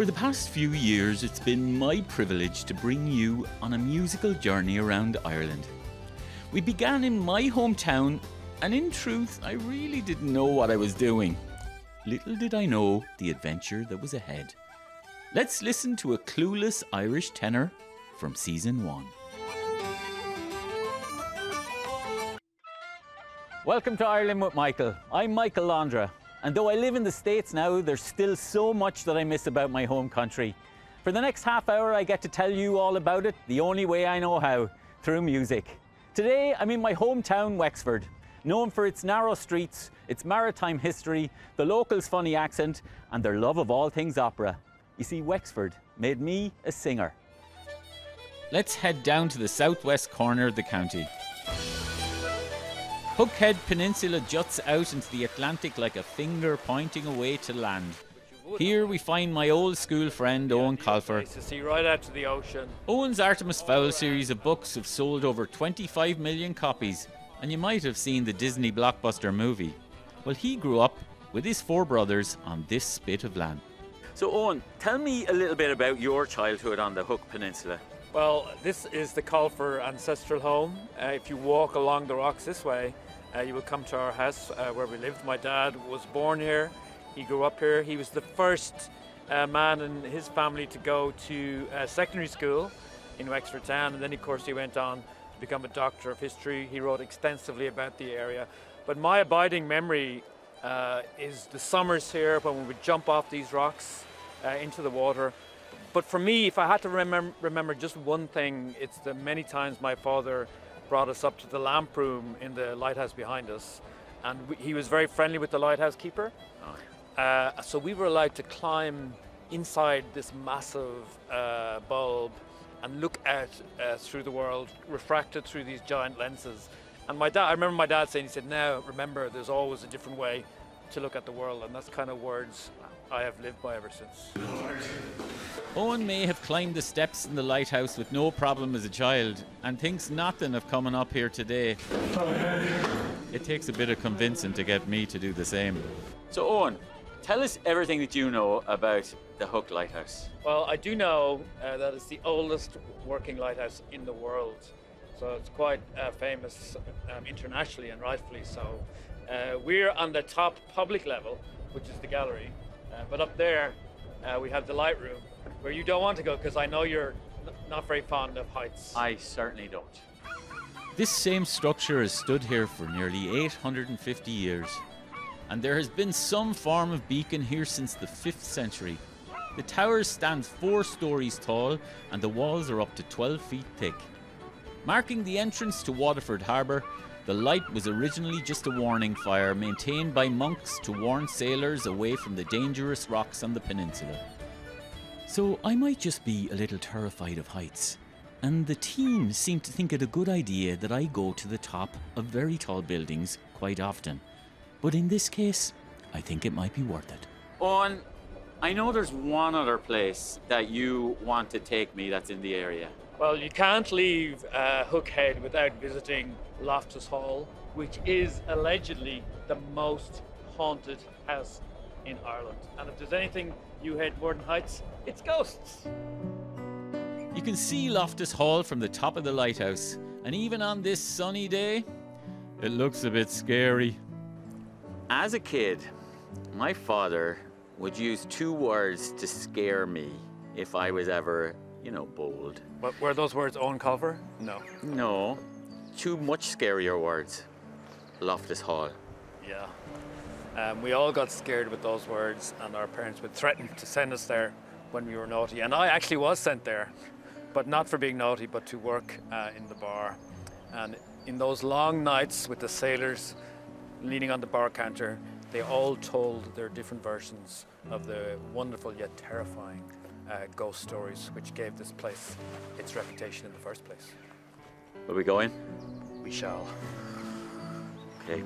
For the past few years, it's been my privilege to bring you on a musical journey around Ireland. We began in my hometown, and in truth, I really didn't know what I was doing. Little did I know the adventure that was ahead. Let's listen to a clueless Irish tenor from season 1. Welcome to Ireland with Michael. I'm Michael Londra, and though I live in the States now, there's still so much that I miss about my home country. For the next half hour, I get to tell you all about it the only way I know how, through music. Today, I'm in my hometown, Wexford, known for its narrow streets, its maritime history, the locals' funny accent, and their love of all things opera. You see, Wexford made me a singer. Let's head down to the southwest corner of the county. Hookhead Peninsula juts out into the Atlantic like a finger pointing away to land. Here we find my old school friend Owen Colfer. To see right out to the ocean. Owen's Artemis Fowl series of books have sold over 25 million copies, and you might have seen the Disney blockbuster movie. Well, he grew up with his 4 brothers on this spit of land. So Owen, tell me a little bit about your childhood on the Hook Peninsula. Well, this is the Colfer ancestral home. If you walk along the rocks this way, you will come to our house where we lived. My dad was born here. He grew up here. He was the first man in his family to go to secondary school in Wexford town, and then of course he went on to become a doctor of history. He wrote extensively about the area. But my abiding memory is the summers here when we would jump off these rocks into the water. But for me, if I had to remember just one thing, it's the many times my father brought us up to the lamp room in the lighthouse behind us, and he was very friendly with the lighthouse keeper. So we were allowed to climb inside this massive bulb and look out through the world, refracted through these giant lenses. And I remember my dad saying, he said, "Now remember, there's always a different way to look at the world," and that's kind of words I have lived by ever since. Owen may have climbed the steps in the lighthouse with no problem as a child and thinks nothing of coming up here today. It takes a bit of convincing to get me to do the same. So Owen, tell us everything that you know about the Hook Lighthouse. Well, I do know that it's the oldest working lighthouse in the world. So it's quite famous internationally, and rightfully so. We're on the top public level, which is the gallery. But up there, we have the light room, where you don't want to go because I know you're not very fond of heights. I certainly don't. This same structure has stood here for nearly 850 years, and there has been some form of beacon here since the 5th century. The tower stands 4 stories tall, and the walls are up to 12 feet thick. Marking the entrance to Waterford Harbour, the light was originally just a warning fire maintained by monks to warn sailors away from the dangerous rocks on the peninsula. So I might just be a little terrified of heights, and the team seem to think it a good idea that I go to the top of very tall buildings quite often. But in this case, I think it might be worth it. Owen, I know there's one other place that you want to take me that's in the area. Well, you can't leave Hookhead without visiting Loftus Hall, which is allegedly the most haunted house in Ireland. And if there's anything you hate more than heights, it's ghosts. You can see Loftus Hall from the top of the lighthouse, and even on this sunny day, it looks a bit scary. As a kid, my father would use 2 words to scare me if I was ever, bold. But were those words Owen Colfer? No. No, 2 much scarier words. Loftus Hall. Yeah. We all got scared with those words, and our parents would threaten to send us there when we were naughty. And I actually was sent there, but not for being naughty, but to work in the bar. And in those long nights with the sailors leaning on the bar counter, they all told their different versions of the wonderful yet terrifying ghost stories, which gave this place its reputation in the first place. Will we go in? We shall. Okay.